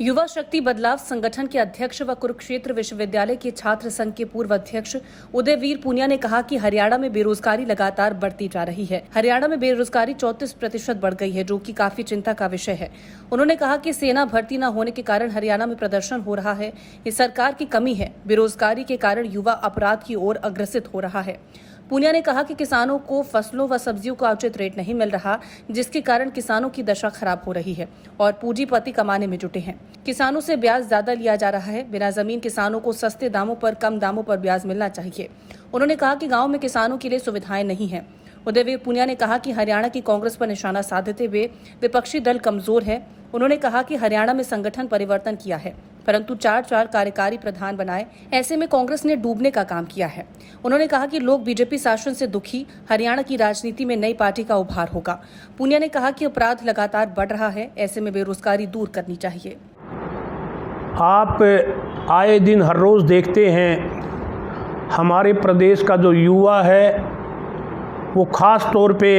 युवा शक्ति बदलाव संगठन के अध्यक्ष व कुरुक्षेत्र विश्वविद्यालय के छात्र संघ के पूर्व अध्यक्ष उदयवीर पूनिया ने कहा कि हरियाणा में बेरोजगारी लगातार बढ़ती जा रही है। हरियाणा में बेरोजगारी 34% बढ़ गई है, जो कि काफी चिंता का विषय है। उन्होंने कहा कि सेना भर्ती न होने के कारण हरियाणा में प्रदर्शन हो रहा है। ये सरकार की कमी है। बेरोजगारी के कारण युवा अपराध की ओर अग्रसित हो रहा है। पूनिया ने कहा कि किसानों को फसलों व सब्जियों का उचित रेट नहीं मिल रहा, जिसके कारण किसानों की दशा खराब हो रही है और पूंजीपति कमाने में जुटे हैं। किसानों से ब्याज ज्यादा लिया जा रहा है। बिना जमीन किसानों को सस्ते दामों पर कम दामों पर ब्याज मिलना चाहिए। उन्होंने कहा कि गांव में किसानों के लिए सुविधाएं नहीं है। उदयवीर पूनिया ने कहा कि हरियाणा की कांग्रेस पर निशाना साधते हुए विपक्षी दल कमजोर है। उन्होंने कहा कि हरियाणा में संगठन परिवर्तन किया है, परंतु 4 कार्यकारी प्रधान बनाए, ऐसे में कांग्रेस ने डूबने का काम किया है। उन्होंने कहा कि लोग बीजेपी शासन से दुखी, हरियाणा की राजनीति में नई पार्टी का उभार होगा। पूनिया ने कहा कि अपराध लगातार बढ़ रहा है, ऐसे में बेरोजगारी दूर करनी चाहिए। आप आए दिन हर रोज देखते हैं हमारे प्रदेश का जो युवा है वो खास तौर पे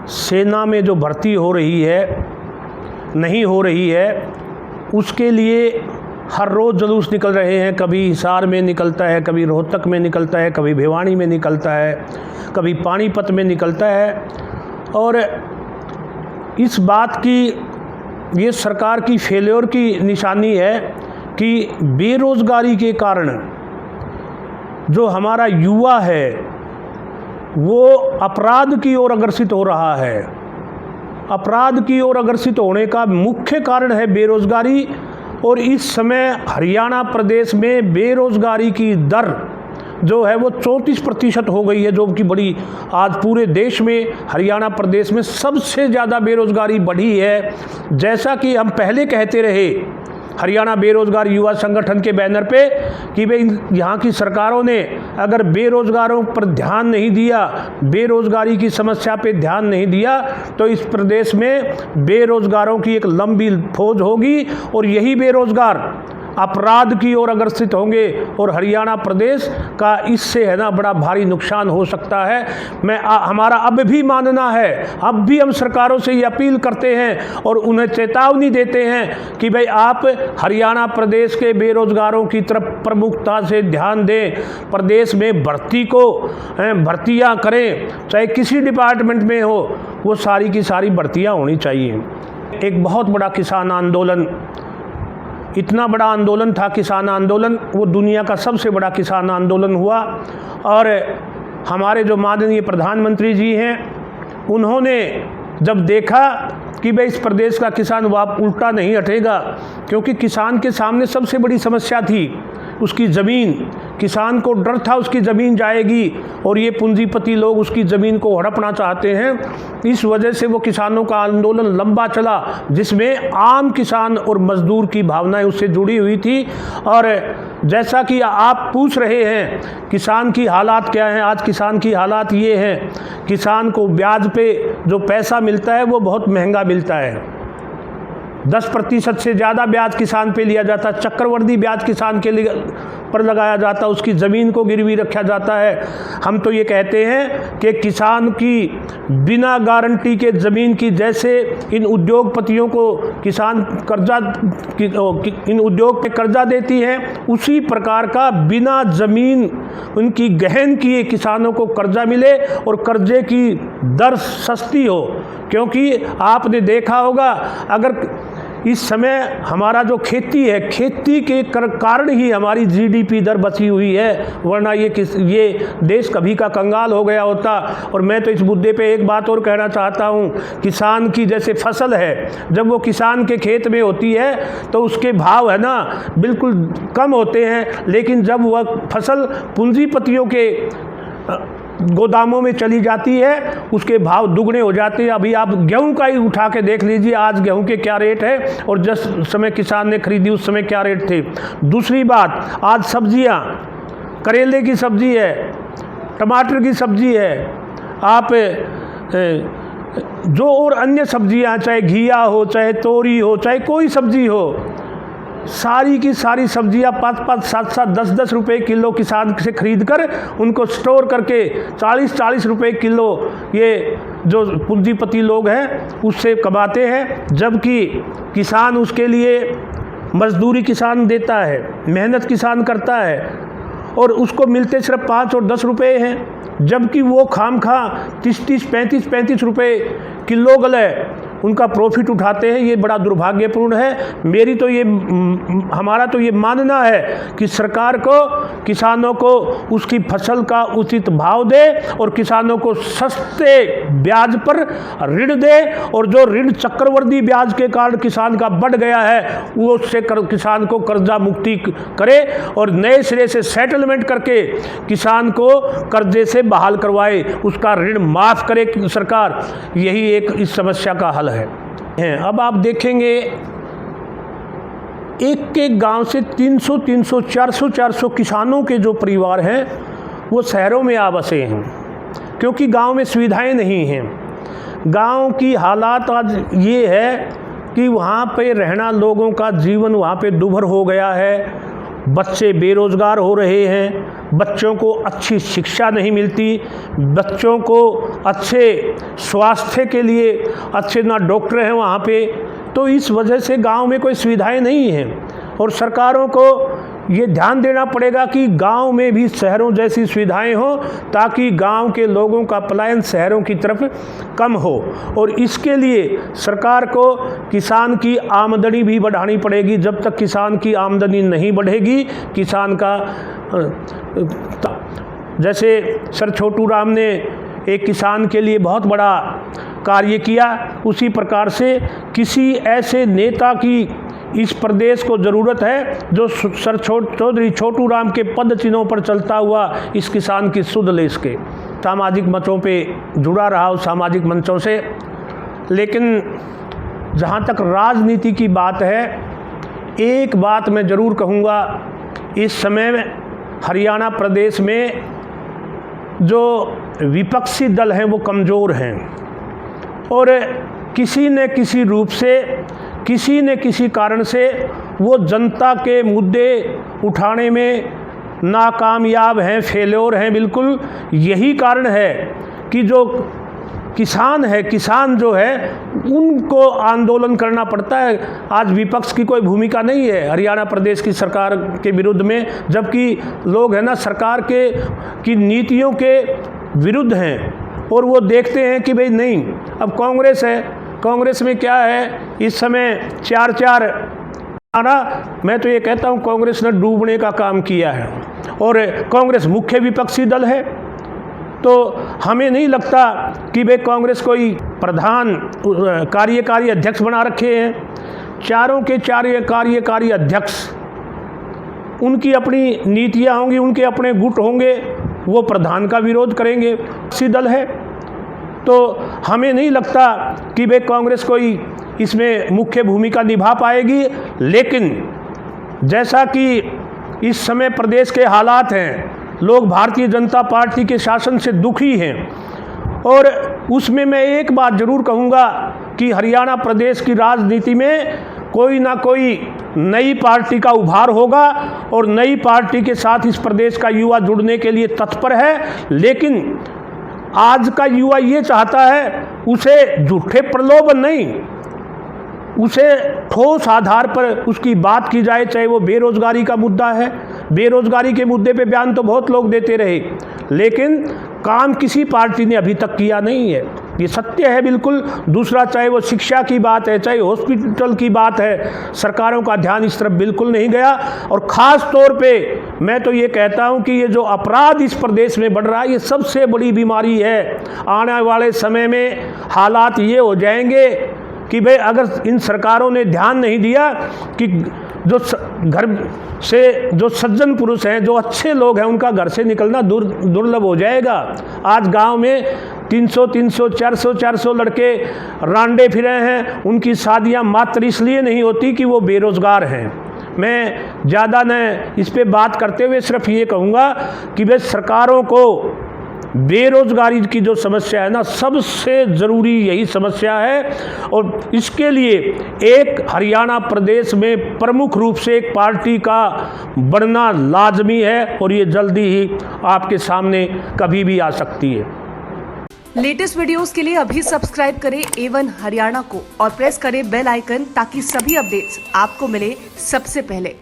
सेना में जो भर्ती हो रही है नहीं हो रही है, उसके लिए हर रोज़ जुलूस निकल रहे हैं। कभी हिसार में निकलता है, कभी रोहतक में निकलता है, कभी भिवानी में निकलता है, कभी पानीपत में निकलता है। और इस बात की ये सरकार की फेल्योर की निशानी है कि बेरोज़गारी के कारण जो हमारा युवा है वो अपराध की ओर अग्रसित हो रहा है। अपराध की ओर अग्रसित होने का मुख्य कारण है बेरोजगारी। और इस समय हरियाणा प्रदेश में बेरोजगारी की दर जो है वो 34% हो गई है, जो कि बड़ी आज पूरे देश में हरियाणा प्रदेश में सबसे ज़्यादा बेरोजगारी बढ़ी है। जैसा कि हम पहले कहते रहे हरियाणा बेरोजगार युवा संगठन के बैनर पे कि भाई यहाँ की सरकारों ने अगर बेरोजगारों पर ध्यान नहीं दिया, बेरोजगारी की समस्या पे ध्यान नहीं दिया, तो इस प्रदेश में बेरोजगारों की एक लंबी फौज होगी और यही बेरोजगार अपराध की ओर अग्रसित होंगे और हरियाणा प्रदेश का इससे है ना बड़ा भारी नुकसान हो सकता है। हमारा अब भी मानना है, अब भी हम सरकारों से ये अपील करते हैं और उन्हें चेतावनी देते हैं कि भाई आप हरियाणा प्रदेश के बेरोजगारों की तरफ प्रमुखता से ध्यान दें। प्रदेश में भर्तियां करें, चाहे किसी डिपार्टमेंट में हो, वो सारी की सारी भर्तियां होनी चाहिए। एक बहुत बड़ा किसान आंदोलन, इतना बड़ा आंदोलन था किसान आंदोलन, वो दुनिया का सबसे बड़ा किसान आंदोलन हुआ। और हमारे जो माननीय प्रधानमंत्री जी हैं, उन्होंने जब देखा कि भाई इस प्रदेश का किसान वाप उल्टा नहीं हटेगा, क्योंकि किसान के सामने सबसे बड़ी समस्या थी उसकी ज़मीन। किसान को डर था उसकी ज़मीन जाएगी और ये पूंजीपति लोग उसकी ज़मीन को हड़पना चाहते हैं। इस वजह से वो किसानों का आंदोलन लंबा चला, जिसमें आम किसान और मजदूर की भावनाएं उससे जुड़ी हुई थी। और जैसा कि आप पूछ रहे हैं किसान की हालात क्या हैं, आज किसान की हालात ये हैं, किसान को ब्याज पे जो पैसा मिलता है वो बहुत महंगा मिलता है। 10% से ज़्यादा ब्याज किसान पे लिया जाता, चक्रवर्ती ब्याज किसान के लिए पर लगाया जाता, उसकी ज़मीन को गिरवी रखा जाता है। हम तो ये कहते हैं कि किसान की बिना गारंटी के ज़मीन की, जैसे इन उद्योगपतियों को किसान इन उद्योग पे कर्जा देती हैं, उसी प्रकार का बिना ज़मीन उनकी गहन किए किसानों को कर्जा मिले और कर्जे की दर सस्ती हो। क्योंकि आपने देखा होगा अगर इस समय हमारा जो खेती है, खेती के कारण ही हमारी जीडीपी दर बची हुई है, वरना ये देश कभी का कंगाल हो गया होता। और मैं तो इस मुद्दे पे एक बात और कहना चाहता हूँ, किसान की जैसे फसल है, जब वो किसान के खेत में होती है तो उसके भाव है ना बिल्कुल कम होते हैं, लेकिन जब वह फसल पूंजीपतियों के गोदामों में चली जाती है उसके भाव दुगने हो जाते हैं। अभी आप गेहूं का ही उठा के देख लीजिए, आज गेहूं के क्या रेट है और जिस समय किसान ने खरीदी उस समय क्या रेट थे। दूसरी बात, आज सब्जियां, करेले की सब्जी है, टमाटर की सब्जी है, आप जो और अन्य सब्जियां, चाहे घिया हो, चाहे तोरी हो, चाहे कोई सब्जी हो, सारी की सारी सब्जियां 5-5, 7-7, 10-10 रुपये किलो किसान से खरीद कर उनको स्टोर करके 40-40 रुपये किलो ये जो पूंजीपति लोग हैं उससे कमाते हैं, जबकि किसान उसके लिए मजदूरी किसान देता है, मेहनत किसान करता है और उसको मिलते सिर्फ 5 और 10 रुपए हैं, जबकि वो खामखा 30-30, 35-35 रुपए किलो गले उनका प्रॉफिट उठाते हैं। ये बड़ा दुर्भाग्यपूर्ण है। हमारा तो ये मानना है कि सरकार को किसानों को उसकी फसल का उचित भाव दे और किसानों को सस्ते ब्याज पर ऋण दे, और जो ऋण चक्रवृद्धि ब्याज के कारण किसान का बढ़ गया है वो उससे किसान को कर्जा मुक्ति करे और नए सिरे से सेटलमेंट करके किसान को कर्जे से बहाल करवाए, उसका ऋण माफ़ करे सरकार। यही एक इस समस्या का हल है। अब आप देखेंगे एक गांव से 300, 400 किसानों के जो परिवार हैं वो शहरों में आ बसे हैं, क्योंकि गांव में सुविधाएं नहीं हैं। गांव की हालात आज ये है कि वहाँ पे रहना, लोगों का जीवन वहाँ पे दुभर हो गया है। बच्चे बेरोज़गार हो रहे हैं, बच्चों को अच्छी शिक्षा नहीं मिलती, बच्चों को अच्छे स्वास्थ्य के लिए अच्छे ना डॉक्टर हैं वहाँ पे। तो इस वजह से गांव में कोई सुविधाएं नहीं हैं और सरकारों को ये ध्यान देना पड़ेगा कि गांव में भी शहरों जैसी सुविधाएं हो, ताकि गांव के लोगों का पलायन शहरों की तरफ कम हो। और इसके लिए सरकार को किसान की आमदनी भी बढ़ानी पड़ेगी। जब तक किसान की आमदनी नहीं बढ़ेगी, किसान का जैसे सर छोटू राम ने एक किसान के लिए बहुत बड़ा कार्य किया, उसी प्रकार से किसी ऐसे नेता की इस प्रदेश को ज़रूरत है जो सर चौधरी छोटू राम के पद चिन्हों पर चलता हुआ इस किसान की सुध ले सके। सामाजिक मंचों पे जुड़ा रहा हूँ, सामाजिक मंचों से, लेकिन जहाँ तक राजनीति की बात है, एक बात मैं ज़रूर कहूँगा, इस समय हरियाणा प्रदेश में जो विपक्षी दल हैं वो कमज़ोर हैं और किसी न किसी रूप से, किसी न किसी कारण से वो जनता के मुद्दे उठाने में नाकामयाब हैं, फेल्योर हैं बिल्कुल। यही कारण है कि जो किसान है, किसान जो है उनको आंदोलन करना पड़ता है। आज विपक्ष की कोई भूमिका नहीं है हरियाणा प्रदेश की सरकार के विरुद्ध में, जबकि लोग हैं ना सरकार की नीतियों के विरुद्ध हैं और वो देखते हैं कि भाई नहीं, अब कांग्रेस है, कांग्रेस में क्या है इस समय 4-4 मैं तो ये कहता हूँ कांग्रेस ने डूबने का काम किया है और कांग्रेस मुख्य विपक्षी दल है। तो हमें नहीं लगता कि भाई कांग्रेस कोई प्रधान कार्यकारी अध्यक्ष बना रखे हैं। चारों के चार कार्यकारी अध्यक्ष, उनकी अपनी नीतियाँ होंगी, उनके अपने गुट होंगे, वो प्रधान का विरोध करेंगे। विपक्षी दल है तो हमें नहीं लगता कि भाई कांग्रेस कोई इसमें मुख्य भूमिका निभा पाएगी। लेकिन जैसा कि इस समय प्रदेश के हालात हैं, लोग भारतीय जनता पार्टी के शासन से दुखी हैं और उसमें मैं एक बात ज़रूर कहूँगा कि हरियाणा प्रदेश की राजनीति में कोई ना कोई नई पार्टी का उभार होगा और नई पार्टी के साथ इस प्रदेश का युवा जुड़ने के लिए तत्पर है। लेकिन आज का युवा ये चाहता है, उसे झूठे प्रलोभन नहीं, उसे ठोस आधार पर उसकी बात की जाए। चाहे वो बेरोजगारी का मुद्दा है, बेरोजगारी के मुद्दे पे बयान तो बहुत लोग देते रहे, लेकिन काम किसी पार्टी ने अभी तक किया नहीं है, ये सत्य है बिल्कुल। दूसरा, चाहे वो शिक्षा की बात है, चाहे हॉस्पिटल की बात है, सरकारों का ध्यान इस तरफ बिल्कुल नहीं गया। और ख़ास तौर पे मैं तो ये कहता हूँ कि ये जो अपराध इस प्रदेश में बढ़ रहा है, ये सबसे बड़ी बीमारी है। आने वाले समय में हालात ये हो जाएंगे कि भाई अगर इन सरकारों ने ध्यान नहीं दिया कि जो घर से जो सज्जन पुरुष हैं, जो अच्छे लोग हैं, उनका घर से निकलना दुर्लभ हो जाएगा। आज गांव में 300, 400 लड़के रांडे फिरे हैं, उनकी शादियां मात्र इसलिए नहीं होती कि वो बेरोज़गार हैं। मैं ज़्यादा न इस पे बात करते हुए सिर्फ ये कहूँगा कि भाई सरकारों को बेरोजगारी की जो समस्या है ना, सबसे ज़रूरी यही समस्या है और इसके लिए एक हरियाणा प्रदेश में प्रमुख रूप से एक पार्टी का बनना लाजमी है और ये जल्दी ही आपके सामने कभी भी आ सकती है। लेटेस्ट वीडियोस के लिए अभी सब्सक्राइब करें A1 हरियाणा को और प्रेस करें बेल आइकन ताकि सभी अपडेट्स आपको मिले सबसे पहले।